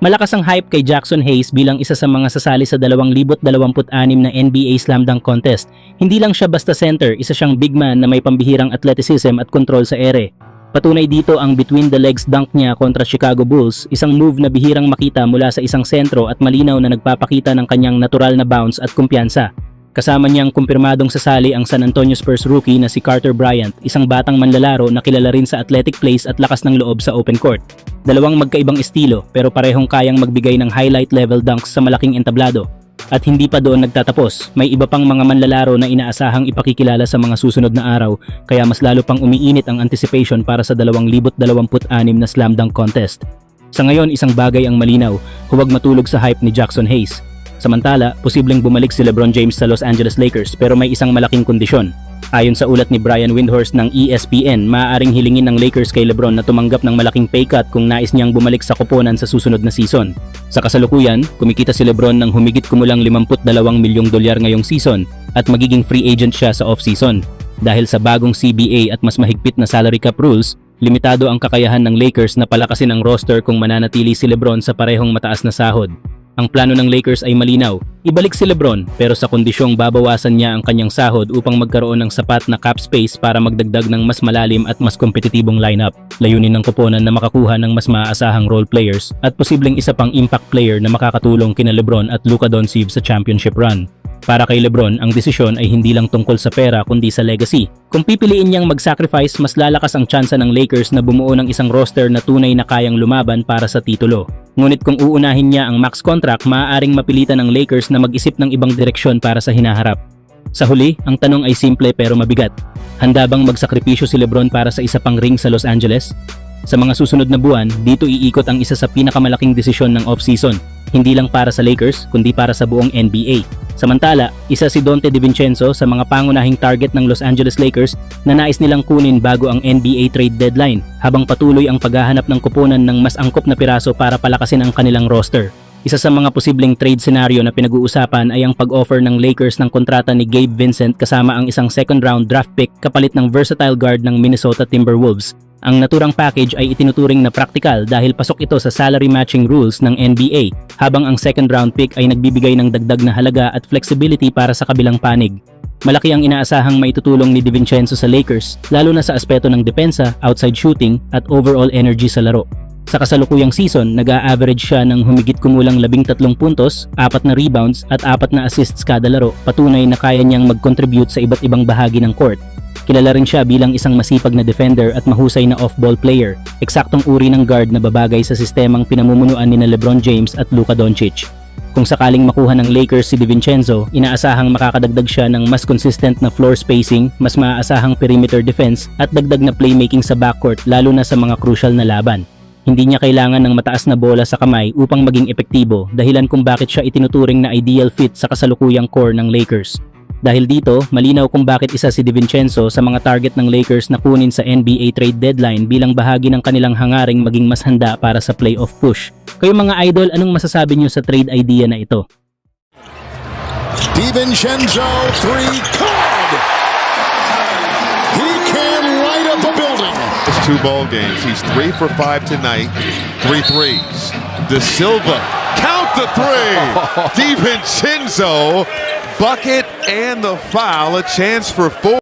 Malakas ang hype kay Jackson Hayes bilang isa sa mga sasali sa 2026 na NBA Slam Dunk Contest. Hindi lang siya basta center, isa siyang big man na may pambihirang athleticism at kontrol sa ere. Patunay dito ang between the legs dunk niya kontra Chicago Bulls, isang move na bihirang makita mula sa isang sentro at malinaw na nagpapakita ng kanyang natural na bounce at kumpiyansa. Kasama niyang kumpirmadong sasali ang San Antonio Spurs rookie na si Carter Bryant, isang batang manlalaro na kilala rin sa athletic plays at lakas ng loob sa open court. Dalawang magkaibang estilo pero parehong kayang magbigay ng highlight level dunks sa malaking entablado. At hindi pa doon nagtatapos, may iba pang mga manlalaro na inaasahang ipakikilala sa mga susunod na araw, kaya mas lalo pang umiinit ang anticipation para sa 2026 na Slam Dunk Contest. Sa ngayon, isang bagay ang malinaw, huwag matulog sa hype ni Jackson Hayes. Samantala, posibleng bumalik si LeBron James sa Los Angeles Lakers pero may isang malaking kondisyon. Ayon sa ulat ni Brian Windhorst ng ESPN, maaaring hilingin ng Lakers kay LeBron na tumanggap ng malaking pay cut kung nais niyang bumalik sa koponan sa susunod na season. Sa kasalukuyan, kumikita si LeBron ng humigit kumulang $52 milyong ngayong season at magiging free agent siya sa off-season. Dahil sa bagong CBA at mas mahigpit na salary cap rules, limitado ang kakayahan ng Lakers na palakasin ang roster kung mananatili si LeBron sa parehong mataas na sahod. Ang plano ng Lakers ay malinaw, ibalik si LeBron pero sa kondisyong babawasan niya ang kanyang sahod upang magkaroon ng sapat na cap space para magdagdag ng mas malalim at mas kompetitibong lineup. Layunin ng koponan na makakuha ng mas maaasahang role players at posibleng isa pang impact player na makakatulong kina LeBron at Luka Doncic sa championship run. Para kay LeBron, ang desisyon ay hindi lang tungkol sa pera kundi sa legacy. Kung pipiliin niyang mag-sacrifice, mas lalakas ang tsansa ng Lakers na bumuo ng isang roster na tunay na kayang lumaban para sa titulo. Ngunit kung uunahin niya ang max contract, maaaring mapilitan ng Lakers na mag-isip ng ibang direksyon para sa hinaharap. Sa huli, ang tanong ay simple pero mabigat. Handa bang magsakripisyo si LeBron para sa isa pang ring sa Los Angeles? Sa mga susunod na buwan, dito iikot ang isa sa pinakamalaking desisyon ng off-season. Hindi lang para sa Lakers, kundi para sa buong NBA. Samantala, isa si Donte DiVincenzo sa mga pangunahing target ng Los Angeles Lakers na nais nilang kunin bago ang NBA trade deadline, habang patuloy ang paghahanap ng koponan ng mas angkop na piraso para palakasin ang kanilang roster. Isa sa mga posibleng trade scenario na pinag-uusapan ay ang pag-offer ng Lakers ng kontrata ni Gabe Vincent kasama ang isang second-round draft pick kapalit ng versatile guard ng Minnesota Timberwolves. Ang naturang package ay itinuturing na praktikal dahil pasok ito sa salary matching rules ng NBA, habang ang second round pick ay nagbibigay ng dagdag na halaga at flexibility para sa kabilang panig. Malaki ang inaasahang maitutulong ni DiVincenzo sa Lakers, lalo na sa aspeto ng depensa, outside shooting at overall energy sa laro. Sa kasalukuyang season, nag-a-average siya ng humigit kumulang 13 puntos, 4 na rebounds at 4 na assists kada laro, patunay na kaya niyang mag-contribute sa iba't ibang bahagi ng court. Kilala rin siya bilang isang masipag na defender at mahusay na off-ball player, eksaktong uri ng guard na babagay sa sistemang pinamumunuan ni LeBron James at Luka Doncic. Kung sakaling makuha ng Lakers si DiVincenzo, inaasahang makakadagdag siya ng mas consistent na floor spacing, mas maaasahang perimeter defense at dagdag na playmaking sa backcourt lalo na sa mga crucial na laban. Hindi niya kailangan ng mataas na bola sa kamay upang maging epektibo, dahilan kung bakit siya itinuturing na ideal fit sa kasalukuyang core ng Lakers. Dahil dito, malinaw kung bakit isa si DiVincenzo sa mga target ng Lakers na kunin sa NBA trade deadline bilang bahagi ng kanilang hangaring maging mas handa para sa playoff push. Kayo mga idol, anong masasabi niyo sa trade idea na ito? DiVincenzo, three, caught! He can light up a building. It's 2 ball games. He's 3 for 5 tonight. 3 threes. De Silva, count the 3! DiVincenzo, bucket and the foul, a chance for 4.